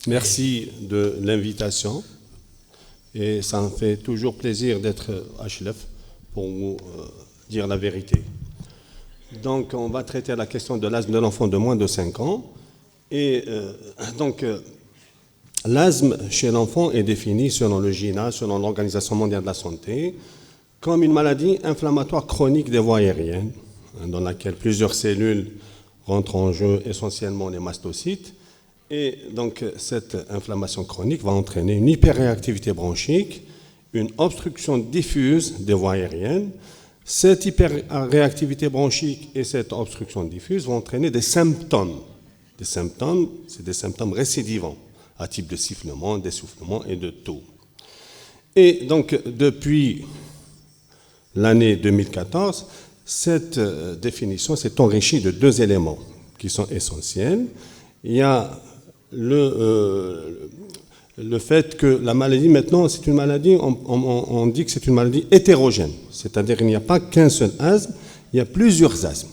Merci de l'invitation. Et ça me fait toujours plaisir d'être à HLF pour vous dire la vérité. Donc, on va traiter la question de l'asthme de l'enfant de moins de 5 ans. Et l'asthme chez l'enfant est défini selon le GINA, selon l'Organisation mondiale de la santé, comme une maladie inflammatoire chronique des voies aériennes, dans laquelle plusieurs cellules rentrent en jeu, essentiellement les mastocytes. Et donc, cette inflammation chronique va entraîner une hyperréactivité bronchique, une obstruction diffuse des voies aériennes. Cette hyperréactivité bronchique et cette obstruction diffuse vont entraîner des symptômes. Des symptômes, c'est des symptômes récidivants, à type de sifflement, d'essoufflement et de toux. Et donc, depuis l'année 2014, cette définition s'est enrichie de 2 éléments qui sont essentiels. Il y a le fait que la maladie, maintenant, c'est une maladie, on dit que c'est une maladie hétérogène. C'est-à-dire qu'il n'y a pas qu'un seul asthme, il y a plusieurs asthmes.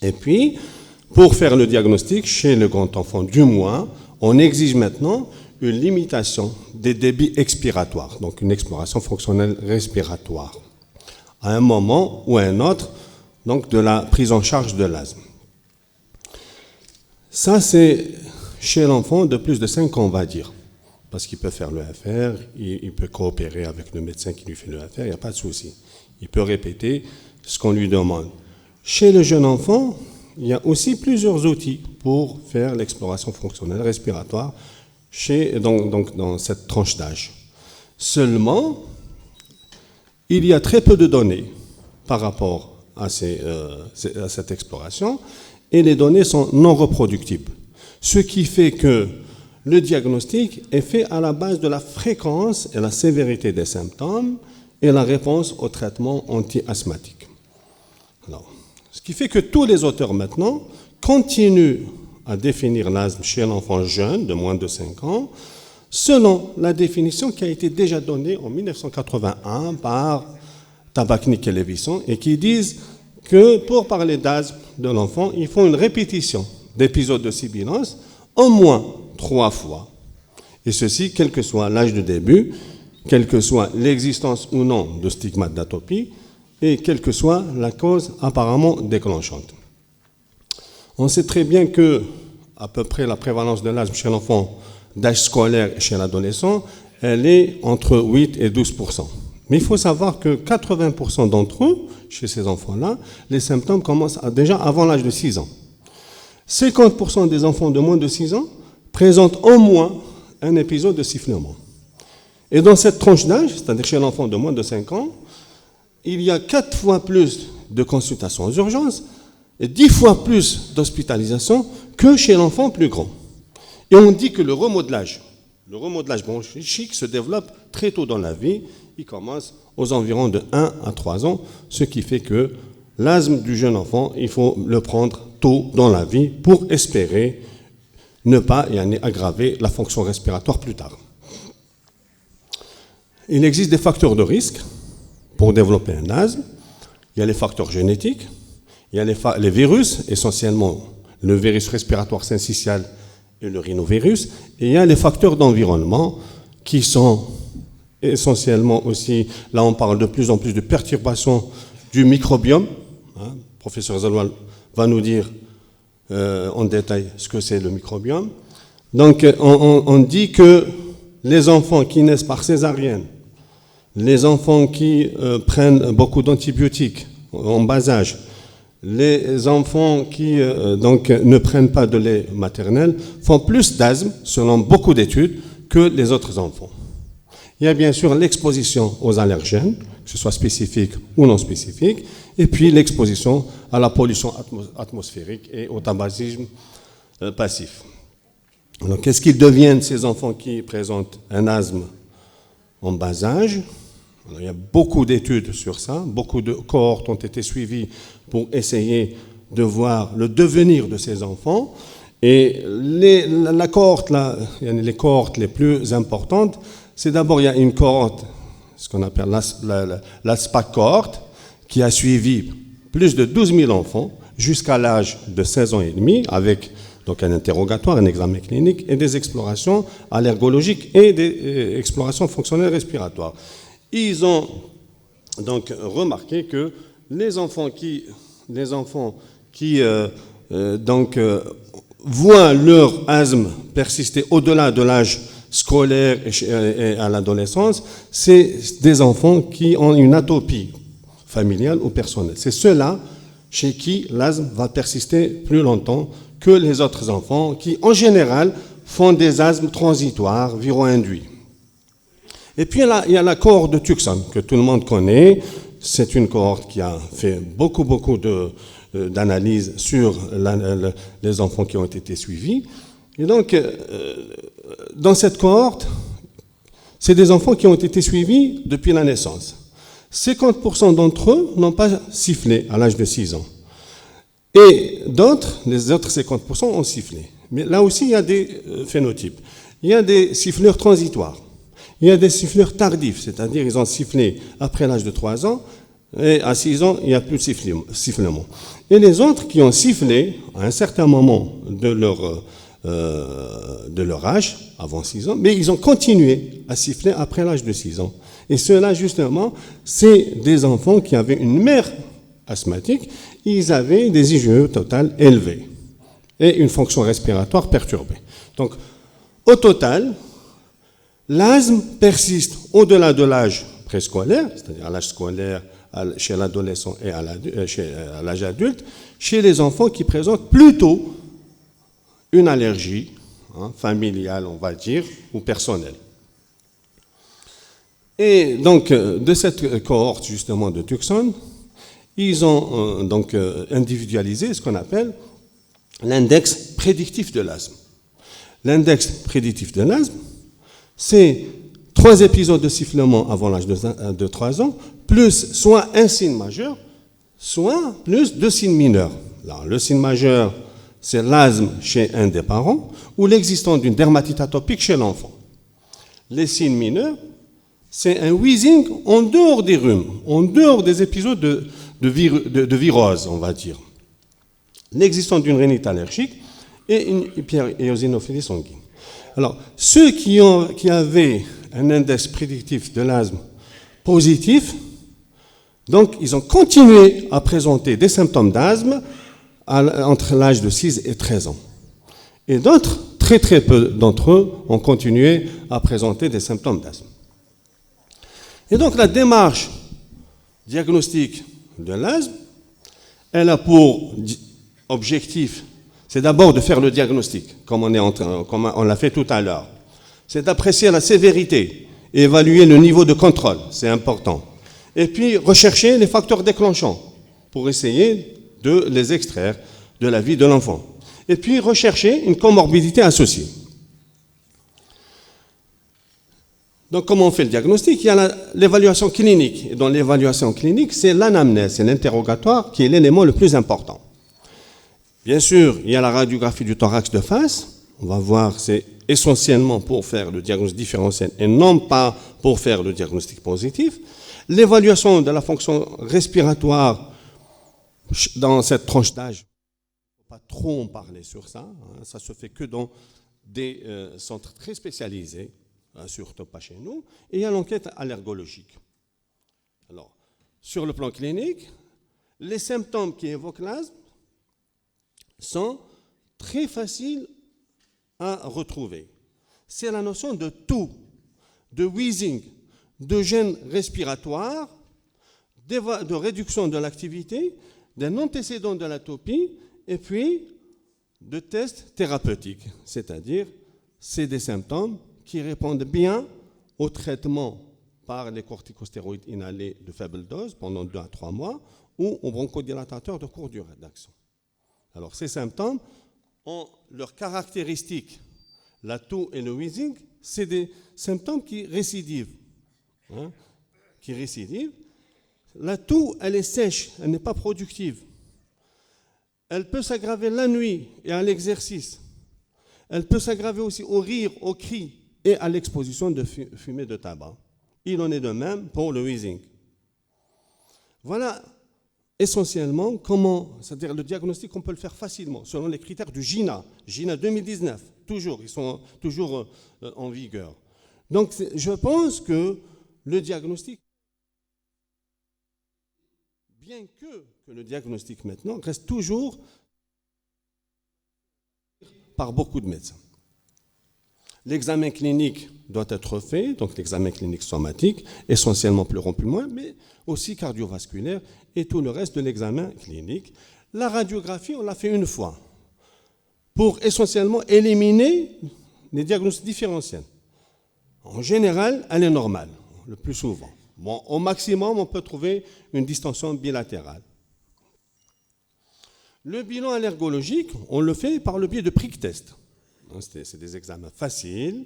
Et puis, pour faire le diagnostic, chez le grand enfant du moins, on exige maintenant une limitation des débits expiratoires, donc une exploration fonctionnelle respiratoire, à un moment ou à un autre, donc de la prise en charge de l'asthme. Ça, c'est chez l'enfant de plus de 5 ans, on va dire, parce qu'il peut faire le FR, il peut coopérer avec le médecin qui lui fait le FR, il n'y a pas de souci. Il peut répéter ce qu'on lui demande. Chez le jeune enfant, il y a aussi plusieurs outils pour faire l'exploration fonctionnelle respiratoire dans cette tranche d'âge. Seulement, il y a très peu de données par rapport à cette exploration et les données sont non reproductibles. Ce qui fait que le diagnostic est fait à la base de la fréquence et la sévérité des symptômes et la réponse au traitement anti-asthmatique. Alors, ce qui fait que tous les auteurs maintenant continuent à définir l'asthme chez l'enfant jeune de moins de 5 ans selon la définition qui a été déjà donnée en 1981 par Tabachnik et Levinson et qui disent que pour parler d'asthme de l'enfant, il faut une répétition d'épisodes de sibilance au moins 3 fois. Et ceci, quel que soit l'âge de début, quelle que soit l'existence ou non de stigmates d'atopie, et quelle que soit la cause apparemment déclenchante. On sait très bien que, à peu près, la prévalence de l'asthme chez l'enfant d'âge scolaire et chez l'adolescent, elle est entre 8 et 12%. Mais il faut savoir que 80% d'entre eux, chez ces enfants-là, les symptômes commencent déjà avant l'âge de 6 ans. 50% des enfants de moins de 6 ans présentent au moins un épisode de sifflement. Et dans cette tranche d'âge, c'est-à-dire chez l'enfant de moins de 5 ans, il y a 4 fois plus de consultations aux urgences et 10 fois plus d'hospitalisations que chez l'enfant plus grand. Et on dit que le remodelage bronchique se développe très tôt dans la vie. Il commence aux environs de 1 à 3 ans, ce qui fait que l'asthme du jeune enfant, il faut le prendre tôt dans la vie pour espérer ne pas aggraver la fonction respiratoire plus tard. Il existe des facteurs de risque pour développer un asthme. Il y a les facteurs génétiques, il y a les virus, essentiellement le virus respiratoire syncytial et le rhinovirus, et il y a les facteurs d'environnement qui sont essentiellement aussi, là on parle de plus en plus de perturbations du microbiome. Professeur Zalwal va nous dire en détail ce que c'est le microbiome. Donc on dit que les enfants qui naissent par césarienne, les enfants qui prennent beaucoup d'antibiotiques en bas âge, les enfants qui ne prennent pas de lait maternel font plus d'asthme, selon beaucoup d'études, que les autres enfants. Il y a bien sûr l'exposition aux allergènes, que ce soit spécifique ou non spécifique, et puis l'exposition à la pollution atmosphérique et au tabagisme passif. Alors, qu'est-ce qu'ils deviennent ces enfants qui présentent un asthme en bas âge? Alors, il y a beaucoup d'études sur ça, beaucoup de cohortes ont été suivies pour essayer de voir le devenir de ces enfants. Et les cohortes les plus importantes, c'est d'abord, il y a une cohorte, ce qu'on appelle l'ASPAC cohorte, qui a suivi plus de 12 000 enfants jusqu'à l'âge de 16 ans et demi, avec Donc un interrogatoire, un examen clinique et des explorations allergologiques et des explorations fonctionnelles respiratoires. Ils ont donc remarqué que les enfants qui voient leur asthme persister au-delà de l'âge scolaire et à l'adolescence, c'est des enfants qui ont une atopie familiale ou personnelle. C'est ceux-là chez qui l'asthme va persister plus longtemps que les autres enfants qui, en général, font des asthmes transitoires, viro-induits. Et puis, il y a la cohorte de Tucson, que tout le monde connaît. C'est une cohorte qui a fait beaucoup d'analyses sur les enfants qui ont été suivis. Et donc, dans cette cohorte, c'est des enfants qui ont été suivis depuis la naissance. 50% d'entre eux n'ont pas sifflé à l'âge de 6 ans. Et les autres 50% ont sifflé. Mais là aussi, il y a des phénotypes. Il y a des siffleurs transitoires. Il y a des siffleurs tardifs, c'est-à-dire ils ont sifflé après l'âge de 3 ans, et à 6 ans, il n'y a plus de sifflement. Et les autres qui ont sifflé à un certain moment de leur âge, avant 6 ans, mais ils ont continué à siffler après l'âge de 6 ans. Et ceux-là, justement, c'est des enfants qui avaient une mère asthmatique, ils avaient des IgE totales élevées et une fonction respiratoire perturbée. Donc, au total, l'asthme persiste au-delà de l'âge préscolaire, c'est-à-dire à l'âge scolaire, chez l'adolescent et à l'âge adulte, chez les enfants qui présentent plutôt une allergie familiale, on va dire, ou personnelle. Et donc, de cette cohorte, justement, de Tucson, ils ont donc individualisé ce qu'on appelle l'index prédictif de l'asthme. L'index prédictif de l'asthme, c'est 3 épisodes de sifflement avant l'âge de 3 ans, plus soit un signe majeur, soit plus 2 signes mineurs. Alors, le signe majeur, c'est l'asthme chez un des parents ou l'existence d'une dermatite atopique chez l'enfant. Les signes mineurs, c'est un wheezing en dehors des rhumes, en dehors des épisodes de virose, on va dire. L'existence d'une rhinite allergique et une hyperéosinophilie sanguine. Alors, ceux qui avaient un index prédictif de l'asthme positif, donc ils ont continué à présenter des symptômes d'asthme entre l'âge de 6 et 13 ans. Et d'autres, très peu d'entre eux, ont continué à présenter des symptômes d'asthme. Et donc la démarche diagnostique de l'asthme, elle a pour objectif, c'est d'abord de faire le diagnostic, comme on l'a fait tout à l'heure. C'est d'apprécier la sévérité et évaluer le niveau de contrôle, c'est important. Et puis rechercher les facteurs déclenchants pour essayer de les extraire de la vie de l'enfant. Et puis rechercher une comorbidité associée. Donc, comment on fait le diagnostic? Il y a l'évaluation clinique. Et dans l'évaluation clinique, c'est l'anamnèse, c'est l'interrogatoire qui est l'élément le plus important. Bien sûr, il y a la radiographie du thorax de face. On va voir, c'est essentiellement pour faire le diagnostic différentiel et non pas pour faire le diagnostic positif. L'évaluation de la fonction respiratoire dans cette tranche d'âge, il ne faut pas trop en parler sur ça. Ça se fait que dans des centres très spécialisés, surtout pas chez nous, et il y a l'enquête allergologique. Alors, sur le plan clinique, les symptômes qui évoquent l'asthme sont très faciles à retrouver. C'est la notion de toux, de wheezing, de gêne respiratoire, de réduction de l'activité, d'un antécédent de l'atopie, et puis de tests thérapeutiques, c'est-à-dire c'est des symptômes qui répondent bien au traitement par les corticostéroïdes inhalés de faible dose pendant 2 à 3 mois ou aux bronchodilatateurs de courte durée d'action. Alors ces symptômes ont leurs caractéristiques. La toux et le wheezing, c'est des symptômes qui récidivent. La toux, elle est sèche, elle n'est pas productive. Elle peut s'aggraver la nuit et à l'exercice. Elle peut s'aggraver aussi au rire, au cri et à l'exposition de fumée de tabac. Il en est de même pour le wheezing. Voilà essentiellement, c'est-à-dire le diagnostic, on peut le faire facilement, selon les critères du GINA 2019, toujours, ils sont toujours en vigueur. Donc, je pense que le diagnostic, bien que le diagnostic maintenant reste toujours par beaucoup de médecins. L'examen clinique doit être fait, donc l'examen clinique somatique, essentiellement pleurant-pulmonaire, mais aussi cardiovasculaire et tout le reste de l'examen clinique. La radiographie, on l'a fait une fois pour essentiellement éliminer les diagnostics différentiels. En général, elle est normale, le plus souvent. Bon, au maximum, on peut trouver une distorsion bilatérale. Le bilan allergologique, on le fait par le biais de prick test. C'est des examens faciles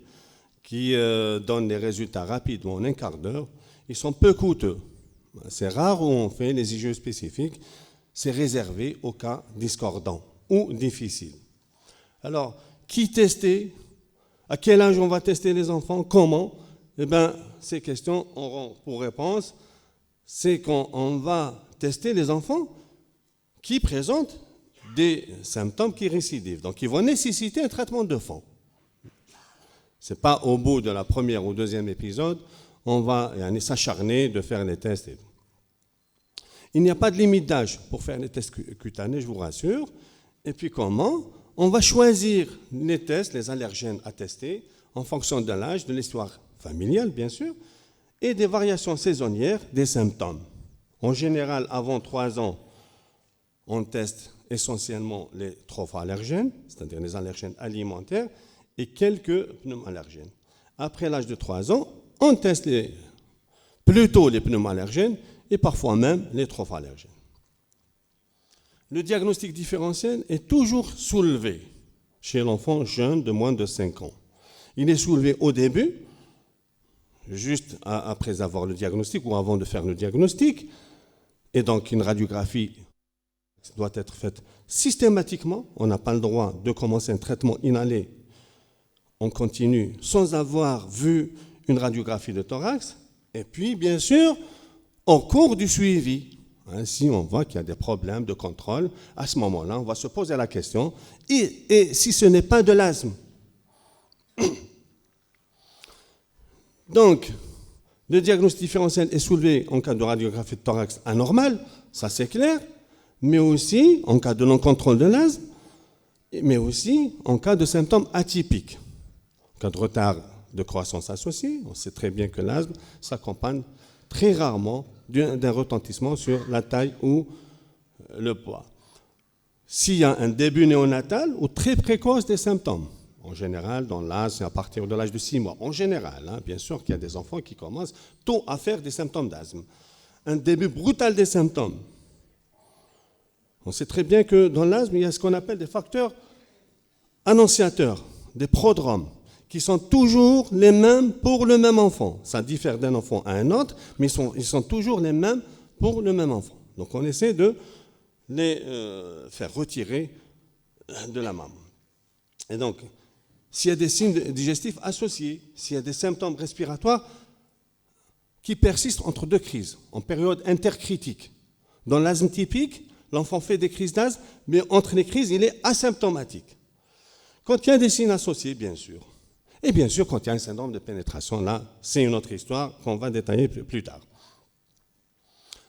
qui donnent des résultats rapidement en un quart d'heure. Ils sont peu coûteux. C'est rare où on fait les IgE spécifiques. C'est réservé aux cas discordants ou difficiles. Alors, qui tester? À quel âge on va tester les enfants? Comment? Eh bien, ces questions auront pour réponse, c'est qu'on va tester les enfants qui présentent des symptômes qui récidivent. Donc, ils vont nécessiter un traitement de fond. Ce n'est pas au bout de la première ou deuxième épisode, on va s'acharner de faire les tests. Il n'y a pas de limite d'âge pour faire les tests cutanés, je vous rassure. Et puis comment? On va choisir les tests, les allergènes à tester, en fonction de l'âge, de l'histoire familiale, bien sûr, et des variations saisonnières des symptômes. En général, avant 3 ans, on teste essentiellement les trophoallergènes, c'est-à-dire les allergènes alimentaires, et quelques pneumoallergènes. Après l'âge de 3 ans, on teste plutôt les pneumoallergènes et parfois même les trophoallergènes. Le diagnostic différentiel est toujours soulevé chez l'enfant jeune de moins de 5 ans. Il est soulevé au début, juste après avoir le diagnostic ou avant de faire le diagnostic, et donc une radiographie doit être faite systématiquement. On n'a pas le droit de commencer un traitement inhalé en continu sans avoir vu une radiographie de thorax. Et puis, bien sûr, au cours du suivi, si on voit qu'il y a des problèmes de contrôle, à ce moment-là, on va se poser la question, et si ce n'est pas de l'asthme? Donc, le diagnostic différentiel est soulevé en cas de radiographie de thorax anormale, ça c'est clair, mais aussi en cas de non-contrôle de l'asthme, mais aussi en cas de symptômes atypiques. En cas de retard de croissance associé, on sait très bien que l'asthme s'accompagne très rarement d'un retentissement sur la taille ou le poids. S'il y a un début néonatal ou très précoce des symptômes, en général, dans l'asthme, c'est à partir de l'âge de 6 mois. En général, bien sûr qu'il y a des enfants qui commencent tôt à faire des symptômes d'asthme. Un début brutal des symptômes. On sait très bien que dans l'asthme, il y a ce qu'on appelle des facteurs annonciateurs, des prodromes, qui sont toujours les mêmes pour le même enfant. Ça diffère d'un enfant à un autre, mais ils sont toujours les mêmes pour le même enfant. Donc on essaie de les faire retirer de la maman. Et donc, s'il y a des signes digestifs associés, s'il y a des symptômes respiratoires qui persistent entre 2 crises, en période intercritique. Dans l'asthme typique, l'enfant fait des crises d'asthme, mais entre les crises, il est asymptomatique. Quand il y a des signes associés, bien sûr, et bien sûr, quand il y a un syndrome de pénétration, là, c'est une autre histoire qu'on va détailler plus tard.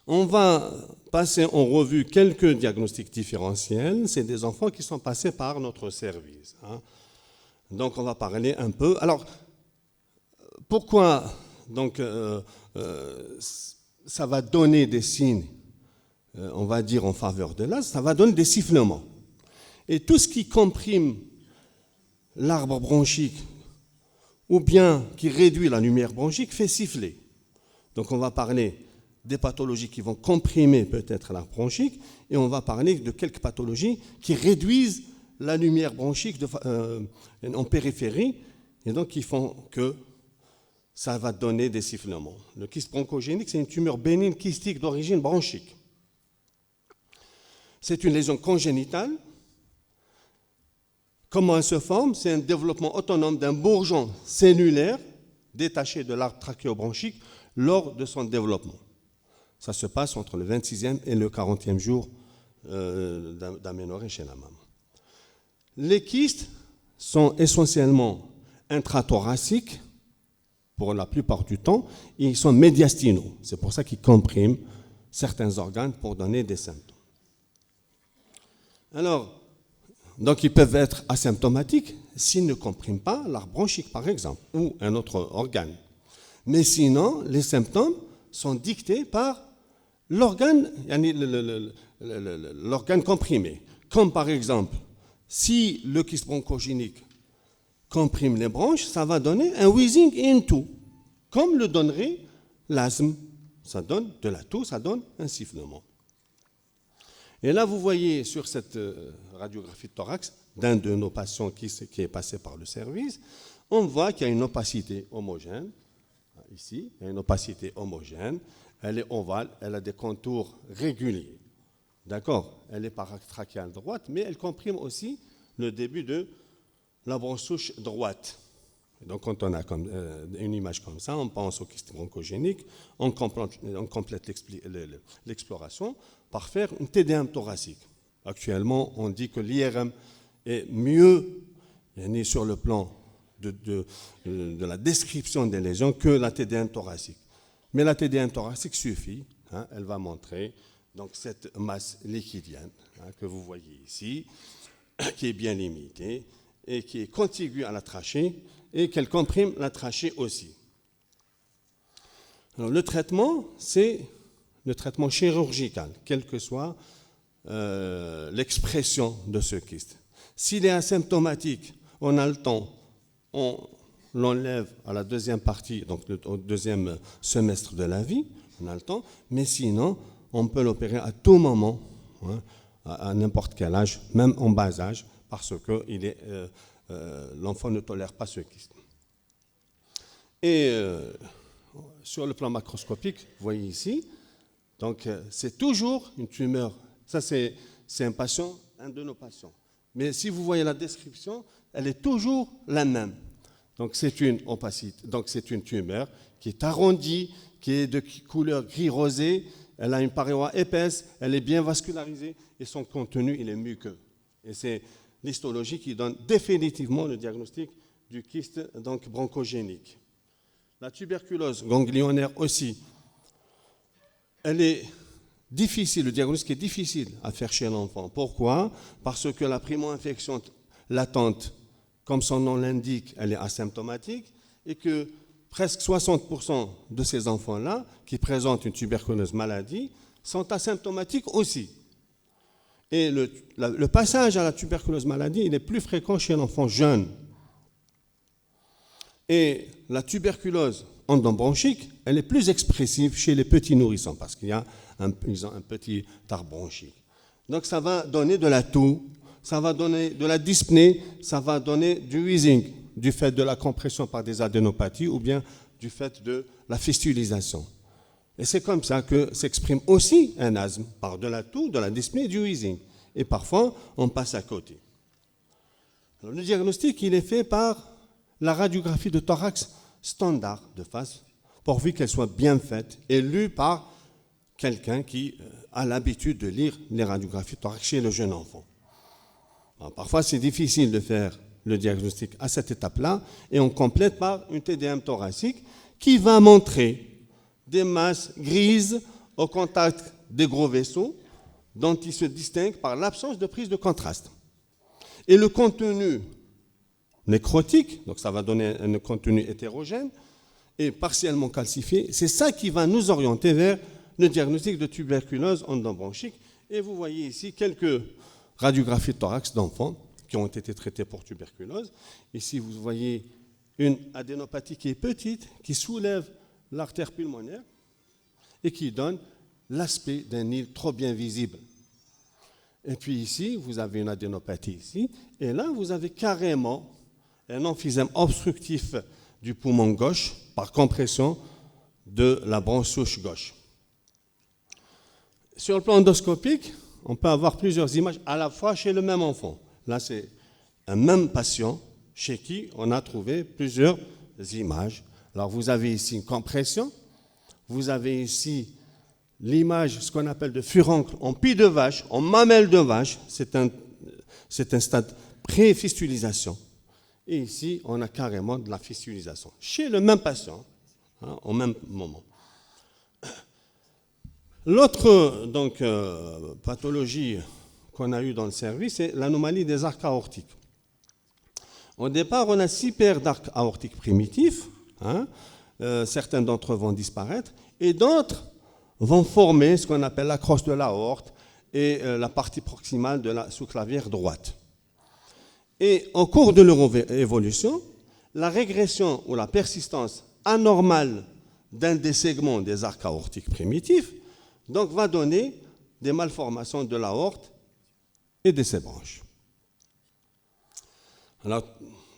On va passer en revue quelques diagnostics différentiels. C'est des enfants qui sont passés par notre service. Donc, on va parler un peu. Alors, pourquoi donc, ça va donner des signes, on va dire, en faveur de l'asthme? Ça va donner des sifflements. Et tout ce qui comprime l'arbre bronchique ou bien qui réduit la lumière bronchique fait siffler. Donc, on va parler des pathologies qui vont comprimer peut-être l'arbre bronchique et on va parler de quelques pathologies qui réduisent la lumière bronchique en périphérie et donc qui font que ça va donner des sifflements. Le kyste bronchogénique, c'est une tumeur bénigne kystique d'origine bronchique. C'est une lésion congénitale. Comment elle se forme? C'est un développement autonome d'un bourgeon cellulaire détaché de l'arbre trachéobronchique lors de son développement. Ça se passe entre le 26e et le 40e jour d'aménorrhée chez la maman. Les kystes sont essentiellement intrathoraciques pour la plupart du temps, et ils sont médiastinaux. C'est pour ça qu'ils compriment certains organes pour donner des symptômes. Alors, donc ils peuvent être asymptomatiques s'ils ne compriment pas l'arc bronchique, par exemple, ou un autre organe. Mais sinon, les symptômes sont dictés par l'organe comprimé. Comme par exemple, si le kyste bronchogénique comprime les bronches, ça va donner un wheezing et une toux, comme le donnerait l'asthme. Ça donne de la toux, ça donne un sifflement. Et là, vous voyez sur cette radiographie de thorax d'un de nos patients qui est passé par le service, on voit qu'il y a une opacité homogène. Ici, il y a une opacité homogène. Elle est ovale, elle a des contours réguliers. D'accord? Elle est paratrachéale droite, mais elle comprime aussi le début de la bronchouche droite. Donc, quand on a une image comme ça, on pense au kyste bronchogénique, on complète l'exploration par faire une TDM thoracique. Actuellement, on dit que l'IRM est mieux sur le plan de la description des lésions que la TDM thoracique. Mais la TDM thoracique suffit, elle va montrer donc, cette masse liquidienne que vous voyez ici, qui est bien limitée et qui est contiguë à la trachée et qu'elle comprime la trachée aussi. Alors, le traitement, c'est le traitement chirurgical, quelle que soit l'expression de ce kyste. S'il est asymptomatique, on a le temps, on l'enlève à la deuxième partie, donc au deuxième semestre de la vie, on a le temps, mais sinon, on peut l'opérer à tout moment, à n'importe quel âge, même en bas âge, parce que l'enfant ne tolère pas ce kyste. Et sur le plan macroscopique, vous voyez ici, donc c'est toujours une tumeur. Ça, c'est un patient, un de nos patients. Mais si vous voyez la description, elle est toujours la même. Donc c'est une opacité, donc c'est une tumeur qui est arrondie, qui est de couleur gris rosé, elle a une paroi épaisse, elle est bien vascularisée et son contenu, il est muqueux. Et c'est l'histologie qui donne définitivement le diagnostic du kyste donc bronchogénique. La tuberculose ganglionnaire aussi, elle est difficile, le diagnostic est difficile à faire chez l'enfant. Pourquoi? Parce que la primo-infection latente, comme son nom l'indique, elle est asymptomatique et que presque 60% de ces enfants-là qui présentent une tuberculose maladie sont asymptomatiques aussi. Et le passage à la tuberculose maladie, il est plus fréquent chez l'enfant jeune. Et la tuberculose endobronchique, elle est plus expressive chez les petits nourrissons parce qu'ils ont un petit arc bronchique. Donc ça va donner de la toux, ça va donner de la dyspnée, ça va donner du wheezing, du fait de la compression par des adénopathies ou bien du fait de la fistulisation. Et c'est comme ça que s'exprime aussi un asthme, par de la toux, de la dyspnée et du wheezing. Et parfois, on passe à côté. Alors, le diagnostic, il est fait par la radiographie de thorax standard de face, pourvu qu'elle soit bien faite et lue par quelqu'un qui a l'habitude de lire les radiographies de thorax chez le jeune enfant. Alors, parfois, c'est difficile de faire le diagnostic à cette étape-là et on complète par une TDM thoracique qui va montrer des masses grises au contact des gros vaisseaux dont ils se distinguent par l'absence de prise de contraste. Et le contenu nécrotique, donc ça va donner un contenu hétérogène et partiellement calcifié, c'est ça qui va nous orienter vers le diagnostic de tuberculose endobronchique. Et vous voyez ici quelques radiographies de thorax d'enfants qui ont été traités pour tuberculose. Ici, vous voyez une adénopathie qui est petite, qui soulève l'artère pulmonaire et qui donne l'aspect d'un île trop bien visible. Et puis ici, vous avez une adénopathie ici, et là, vous avez carrément un emphysème obstructif du poumon gauche par compression de la bronchouche gauche. Sur le plan endoscopique, on peut avoir plusieurs images à la fois chez le même enfant. Là, c'est un même patient chez qui on a trouvé plusieurs images. Alors, vous avez ici une compression, vous avez ici l'image, ce qu'on appelle de furoncle en pie de vache, en mamelle de vache, c'est un stade pré-fistulisation. Et ici, on a carrément de la fistulisation, chez le même patient, au même moment. L'autre pathologie qu'on a eue dans le service, c'est l'anomalie des arcs aortiques. Au départ, on a 6 paires d'arcs aortiques primitifs. Certains d'entre eux vont disparaître et d'autres vont former ce qu'on appelle la crosse de l'aorte et la partie proximale de la sous-clavière droite. Et au cours de leur évolution, la régression ou la persistance anormale d'un des segments des arcs aortiques primitifs donc, va donner des malformations de l'aorte et de ses branches. Alors,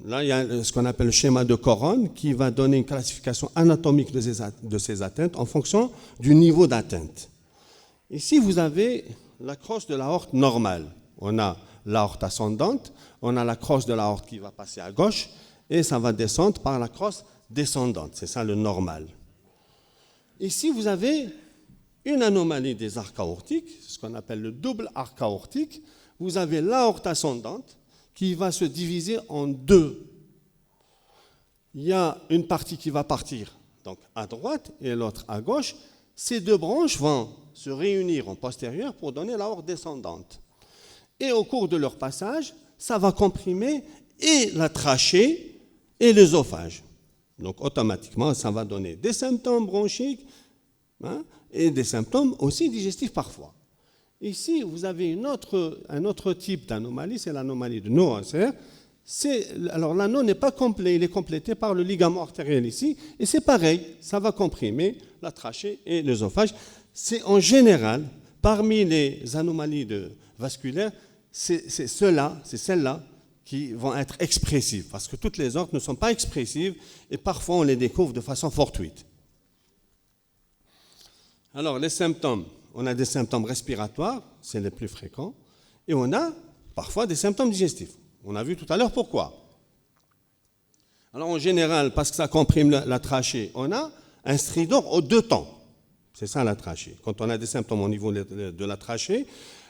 là, il y a ce qu'on appelle le schéma de Coron qui va donner une classification anatomique de ces atteintes en fonction du niveau d'atteinte. Ici, vous avez la crosse de l'aorte normale. On a l'aorte ascendante, on a la crosse de l'aorte qui va passer à gauche et ça va descendre par la crosse descendante. C'est ça le normal. Ici, vous avez une anomalie des arcs aortiques, ce qu'on appelle le double arc aortique. Vous avez l'aorte ascendante qui va se diviser en deux. Il y a une partie qui va partir donc à droite et l'autre à gauche. Ces deux branches vont se réunir en postérieur pour donner l'aorte descendante. Et au cours de leur passage, ça va comprimer et la trachée et l'œsophage. Donc automatiquement, ça va donner des symptômes bronchiques et des symptômes aussi digestifs parfois. Ici, vous avez un autre type d'anomalie, c'est l'anomalie de Noether. Alors l'anneau n'est pas complet, il est complété par le ligament artériel ici, et c'est pareil, ça va comprimer la trachée et l'œsophage. C'est en général, parmi les anomalies vasculaires, c'est celles-là qui vont être expressives, parce que toutes les autres ne sont pas expressives, et parfois on les découvre de façon fortuite. Alors, les symptômes, on a des symptômes respiratoires, c'est les plus fréquents, et on a parfois des symptômes digestifs. On a vu tout à l'heure pourquoi. Alors, en général, parce que ça comprime la trachée, on a un stridor aux 2 temps. C'est ça la trachée. Quand on a des symptômes au niveau de la trachée,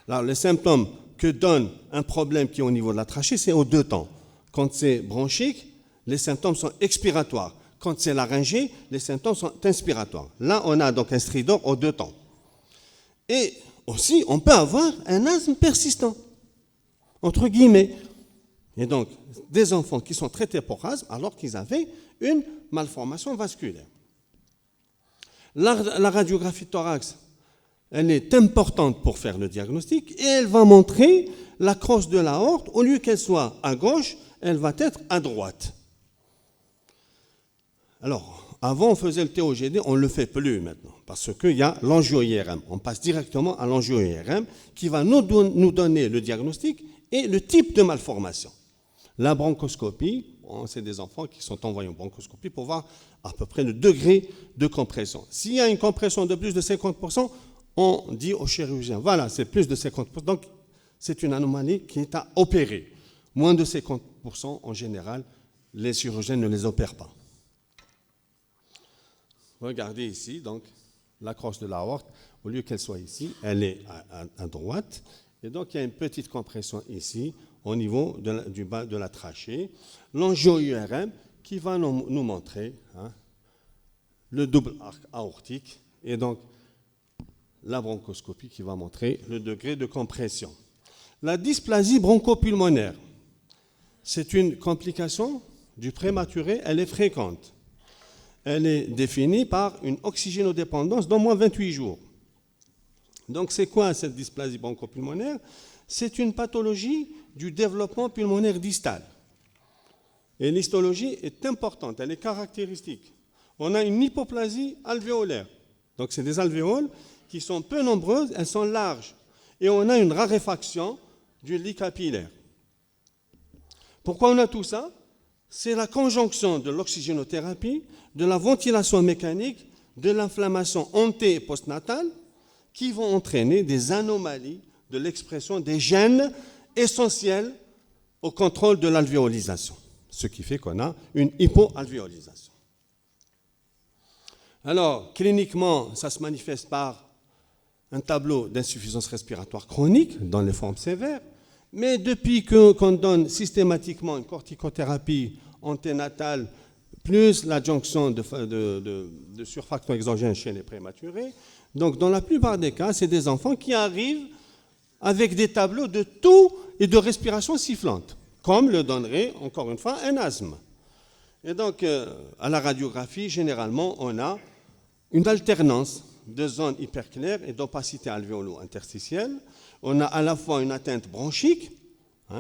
alors les symptômes que donne un problème qui est au niveau de la trachée, c'est aux 2 temps. Quand c'est bronchique, les symptômes sont expiratoires. Quand c'est laryngé, les symptômes sont inspiratoires. Là, on a donc un stridor aux 2 temps. Et aussi, on peut avoir un asthme persistant, entre guillemets. Et donc, des enfants qui sont traités pour asthme alors qu'ils avaient une malformation vasculaire. La radiographie thorax, elle est importante pour faire le diagnostic et elle va montrer la crosse de l'aorte. Au lieu qu'elle soit à gauche, elle va être à droite. Alors, avant, on faisait le TOGD, on ne le fait plus maintenant, parce qu'il y a l'angio-IRM. On passe directement à l'angio-IRM qui va nous donner le diagnostic et le type de malformation. La bronchoscopie, c'est des enfants qui sont envoyés en bronchoscopie pour voir à peu près le degré de compression. S'il y a une compression de plus de 50%, on dit au chirurgien, voilà, c'est plus de 50%, donc c'est une anomalie qui est à opérer. Moins de 50%, en général, les chirurgiens ne les opèrent pas. Regardez ici, donc, la crosse de l'aorte, au lieu qu'elle soit ici, elle est à droite. Et donc, il y a une petite compression ici, au niveau du bas de la trachée. L'angio-IRM qui va nous montrer le double arc aortique. Et donc, la bronchoscopie qui va montrer le degré de compression. La dysplasie bronchopulmonaire, c'est une complication du prématuré, elle est fréquente. Elle est définie par une oxygénodépendance d'au moins 28 jours. Donc, c'est quoi cette dysplasie bronchopulmonaire? C'est une pathologie du développement pulmonaire distal. Et l'histologie est importante, elle est caractéristique. On a une hypoplasie alvéolaire. Donc, c'est des alvéoles qui sont peu nombreuses, elles sont larges. Et on a une raréfaction du lit capillaire. Pourquoi on a tout ça? C'est la conjonction de l'oxygénothérapie, de la ventilation mécanique, de l'inflammation anté- et postnatale qui vont entraîner des anomalies de l'expression des gènes essentiels au contrôle de l'alvéolisation, ce qui fait qu'on a une hypoalvéolisation. Alors, cliniquement, ça se manifeste par un tableau d'insuffisance respiratoire chronique dans les formes sévères, mais depuis qu'on donne systématiquement une corticothérapie anténatale plus l'adjonction de surfactants exogènes chez les prématurés, donc dans la plupart des cas, c'est des enfants qui arrivent avec des tableaux de toux et de respiration sifflante, comme le donnerait, encore une fois, un asthme. Et donc, à la radiographie, généralement, on a une alternance de zones hyperclaires et d'opacité alvéolo-interstitielle. On a à la fois une atteinte bronchique,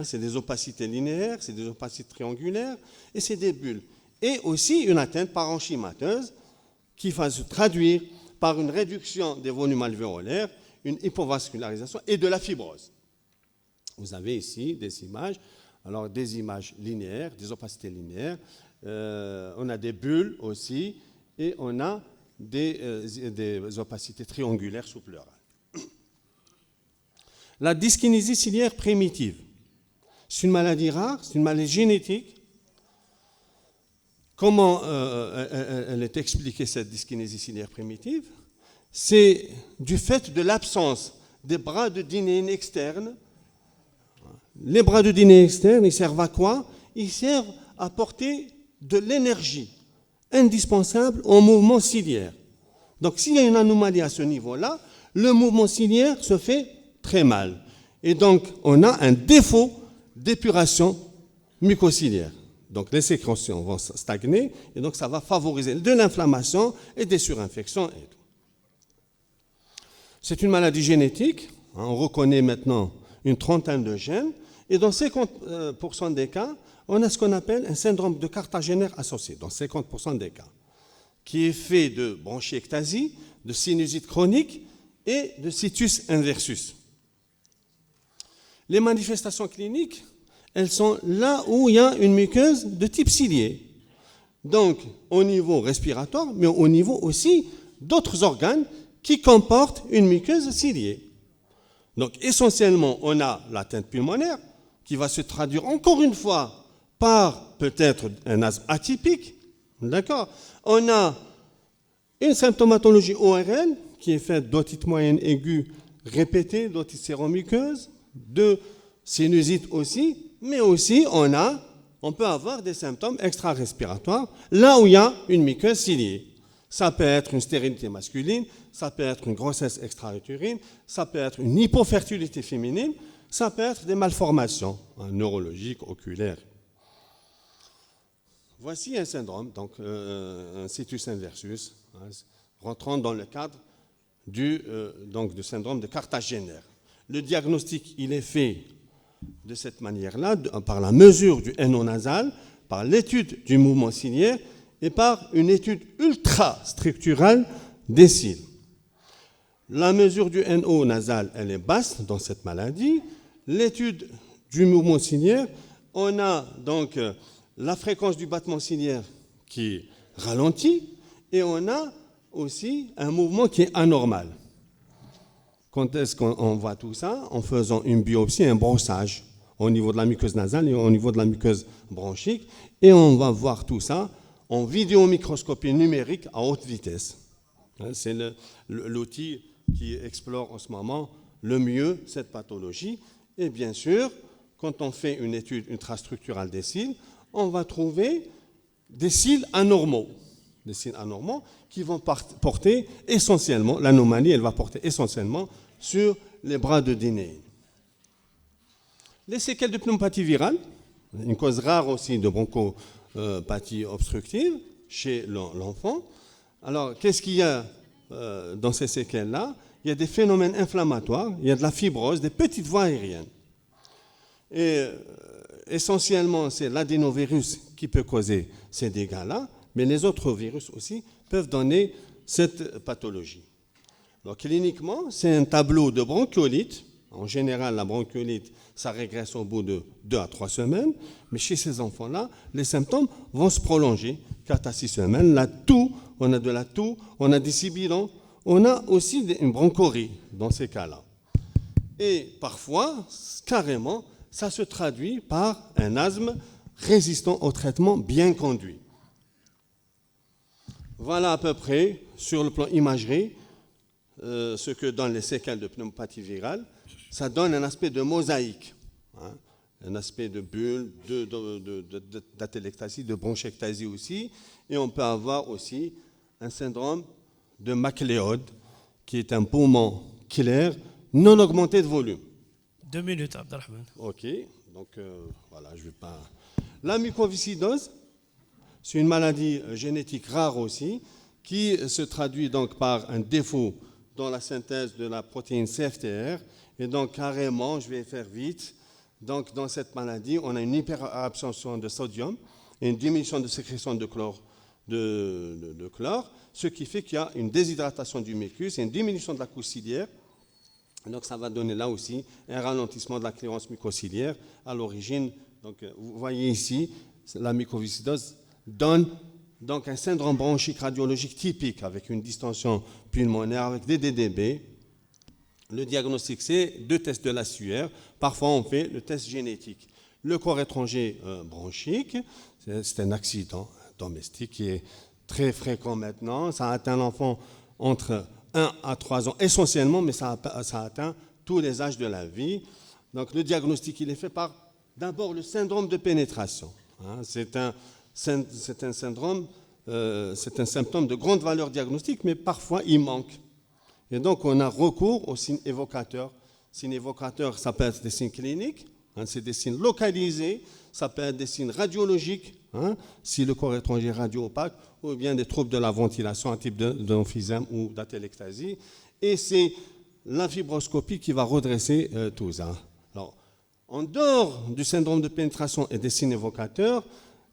c'est des opacités linéaires, c'est des opacités triangulaires, et c'est des bulles. Et aussi une atteinte parenchymateuse qui va se traduire par une réduction des volumes alvéolaires, une hypovascularisation et de la fibrose. Vous avez ici des images, alors des images linéaires, des opacités linéaires, on a des bulles aussi, et on a des opacités triangulaires sous pleurale. La dyskinésie ciliaire primitive, c'est une maladie rare, c'est une maladie génétique. Comment elle est expliquée, cette dyskinésie ciliaire primitive? C'est du fait de l'absence des bras de dynéine externes. Les bras de dynéine externes, ils servent à quoi? Ils servent à porter de l'énergie indispensable au mouvement ciliaire. Donc s'il y a une anomalie à ce niveau-là, le mouvement ciliaire se fait très mal. Et donc on a un défaut d'épuration mucociliaire. Donc les sécrétions vont stagner et donc ça va favoriser de l'inflammation et des surinfections et tout. C'est une maladie génétique, on reconnaît maintenant une trentaine de gènes, et dans 50% des cas, on a ce qu'on appelle un syndrome de Cartagena associé, dans 50% des cas, qui est fait de bronchiectasie, de sinusite chronique et de situs inversus. Les manifestations cliniques, elles sont là où il y a une muqueuse de type cilié. Donc, au niveau respiratoire, mais au niveau aussi d'autres organes qui comportent une muqueuse ciliée. Donc, essentiellement, on a l'atteinte pulmonaire qui va se traduire encore une fois par peut-être un asthme atypique. D'accord? On a une symptomatologie ORL qui est faite d'otite moyenne aiguë répétée, d'otite séromuqueuse, de sinusite aussi, mais aussi on peut avoir des symptômes extra-respiratoires là où il y a une muqueuse ciliée. Ça peut être une stérilité masculine, ça peut être une grossesse extra-utérine, ça peut être une hypofertilité féminine, ça peut être des malformations neurologiques, oculaires. Voici un syndrome, donc un situs inversus, rentrant dans le cadre du syndrome de Cartagena. Le diagnostic, il est fait de cette manière-là, par la mesure du NO nasal, par l'étude du mouvement ciliaire et par une étude ultra-structurale des cils. La mesure du NO nasal, elle est basse dans cette maladie. L'étude du mouvement ciliaire, on a donc la fréquence du battement ciliaire qui ralentit et on a aussi un mouvement qui est anormal. Quand est-ce qu'on voit tout ça? En faisant une biopsie, un brossage au niveau de la muqueuse nasale et au niveau de la muqueuse bronchique. Et on va voir tout ça en vidéomicroscopie numérique à haute vitesse. C'est l'outil qui explore en ce moment le mieux cette pathologie. Et bien sûr, quand on fait une étude intrastructurale des cils, on va trouver des cils anormaux. Des cils anormaux qui vont porter essentiellement, l'anomalie, elle va porter essentiellement sur les bras de dynéine. Les séquelles de pneumopathie virale, une cause rare aussi de bronchopathie obstructive chez l'enfant. Alors, qu'est-ce qu'il y a dans ces séquelles-là? Il y a des phénomènes inflammatoires, il y a de la fibrose, des petites voies aériennes. Et essentiellement, c'est l'adénovirus qui peut causer ces dégâts-là, mais les autres virus aussi peuvent donner cette pathologie. Donc, cliniquement, c'est un tableau de bronchiolite. En général, la bronchiolite, ça régresse au bout de 2 à 3 semaines, mais chez ces enfants-là, les symptômes vont se prolonger 4 à 6 semaines. La toux, on a de la toux, on a des sibilants, on a aussi une bronchorie dans ces cas-là. Et parfois, carrément, ça se traduit par un asthme résistant au traitement bien conduit. Voilà à peu près, sur le plan imagerie, ce que donnent les séquelles de pneumopathie virale, ça donne un aspect de mosaïque, hein, un aspect de bulle, d'atelectasie, de bronchectasie aussi, et on peut avoir aussi un syndrome de MacLeod, qui est un poumon clair non augmenté de volume. 2 minutes, Abdelrahman. Ok, donc voilà, je ne vais pas... La mucoviscidose, c'est une maladie génétique rare aussi, qui se traduit donc par un défaut dans la synthèse de la protéine CFTR. Et donc, carrément, je vais faire vite. Donc, dans cette maladie, on a une hyperabsorption de sodium et une diminution de sécrétion de chlore, ce qui fait qu'il y a une déshydratation du mucus et une diminution de la couche ciliaire. Donc, ça va donner là aussi un ralentissement de la cléarance mucociliaire à l'origine. Donc, vous voyez ici, la mucoviscidose donne donc un syndrome bronchique radiologique typique avec une distension pulmonaire, avec des DDB. Le diagnostic, c'est 2 tests de la sueur. Parfois, on fait le test génétique. Le corps étranger bronchique, c'est un accident domestique qui est très fréquent maintenant. Ça atteint l'enfant entre 1 à 3 ans essentiellement, mais ça atteint tous les âges de la vie. Donc, le diagnostic, il est fait par d'abord le syndrome de pénétration. C'est un syndrome, c'est un symptôme de grande valeur diagnostique, mais parfois il manque. Et donc on a recours aux signes évocateurs. Signes évocateurs, ça peut être des signes cliniques, c'est des signes localisés, ça peut être des signes radiologiques, si le corps étranger est radio-opaque, ou bien des troubles de la ventilation, un type d'emphysème ou d'atelectasie. Et c'est la fibroscopie qui va redresser tout ça. Alors, en dehors du syndrome de pénétration et des signes évocateurs,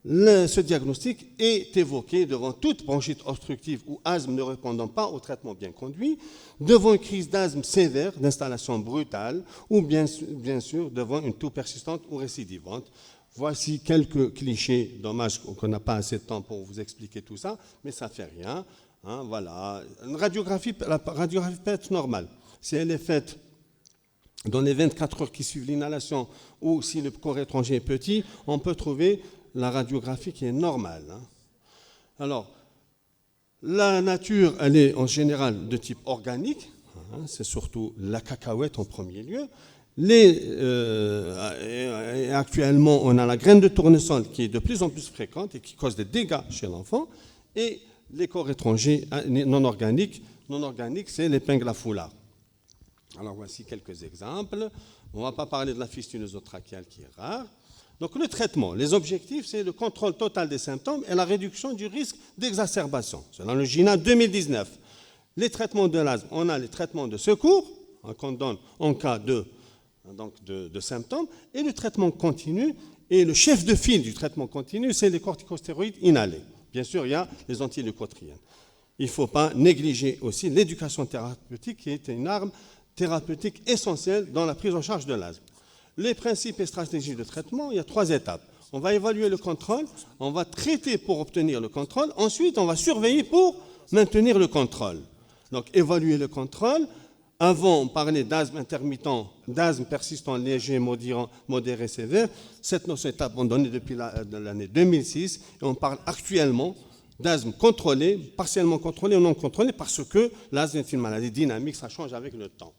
ce diagnostic est évoqué devant toute bronchite obstructive ou asthme ne répondant pas au traitement bien conduit, devant une crise d'asthme sévère d'installation brutale ou bien sûr devant une toux persistante ou récidivante. Voici quelques clichés. Dommage qu'on n'a pas assez de temps pour vous expliquer tout ça, mais ça ne fait rien. Voilà. La radiographie peut être normale. Si elle est faite dans les 24 heures qui suivent l'inhalation ou si le corps étranger est petit, on peut trouver la radiographie qui est normale. Alors, la nature, elle est en général de type organique, c'est surtout la cacahuète en premier lieu. Actuellement, on a la graine de tournesol qui est de plus en plus fréquente et qui cause des dégâts chez l'enfant. Et les corps étrangers non organiques, c'est l'épingle à foulard. Alors, voici quelques exemples. On ne va pas parler de la fistule œsotrachiale qui est rare. Donc le traitement, les objectifs, c'est le contrôle total des symptômes et la réduction du risque d'exacerbation. Selon le GINA 2019, les traitements de l'asthme, on a les traitements de secours, qu'on donne en cas de symptômes, et le traitement continu. Et le chef de file du traitement continu, c'est les corticostéroïdes inhalés. Bien sûr, il y a les antileucotriènes. Il ne faut pas négliger aussi l'éducation thérapeutique, qui est une arme thérapeutique essentielle dans la prise en charge de l'asthme. Les principes et stratégies de traitement, il y a 3 étapes. On va évaluer le contrôle, on va traiter pour obtenir le contrôle, ensuite on va surveiller pour maintenir le contrôle. Donc évaluer le contrôle, avant on parlait d'asthme intermittent, d'asthme persistant léger, modéré, sévère. Cette notion est abandonnée depuis l'année 2006 et on parle actuellement d'asthme contrôlé, partiellement contrôlé ou non contrôlé, parce que l'asthme est une maladie dynamique, ça change avec le temps.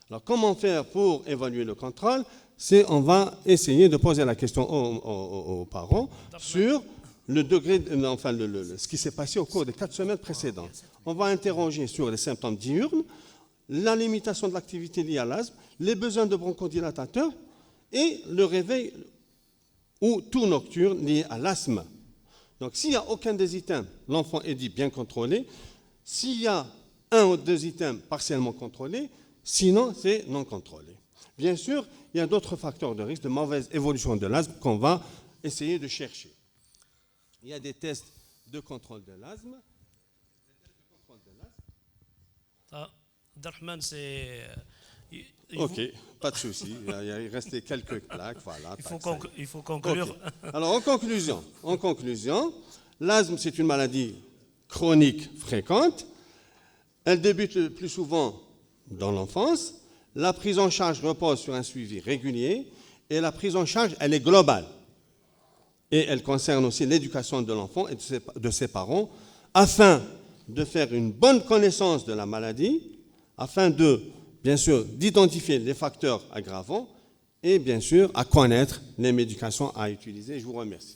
Alors comment faire pour évaluer le contrôle? On va essayer de poser la question aux parents sur le degré, ce qui s'est passé au cours des 4 semaines précédentes. On va interroger sur les symptômes diurnes, la limitation de l'activité liée à l'asthme, les besoins de bronchodilatateurs et le réveil ou toux nocturne lié à l'asthme. Donc s'il n'y a aucun des items, l'enfant est dit bien contrôlé. S'il y a 1 ou 2 items partiellement contrôlés, sinon c'est non contrôlé. Bien sûr, il y a d'autres facteurs de risque de mauvaise évolution de l'asthme qu'on va essayer de chercher. Il y a des tests de contrôle de l'asthme. Abdelrahman, c'est... Ok, pas de souci. Il restait quelques plaques. Voilà, il faut conclure. Okay. Alors, en conclusion, l'asthme, c'est une maladie chronique fréquente. Elle débute le plus souvent dans l'enfance. La prise en charge repose sur un suivi régulier et la prise en charge, elle est globale. Et elle concerne aussi l'éducation de l'enfant et de ses parents afin de faire une bonne connaissance de la maladie, afin de, bien sûr, d'identifier les facteurs aggravants et bien sûr à connaître les médications à utiliser. Je vous remercie.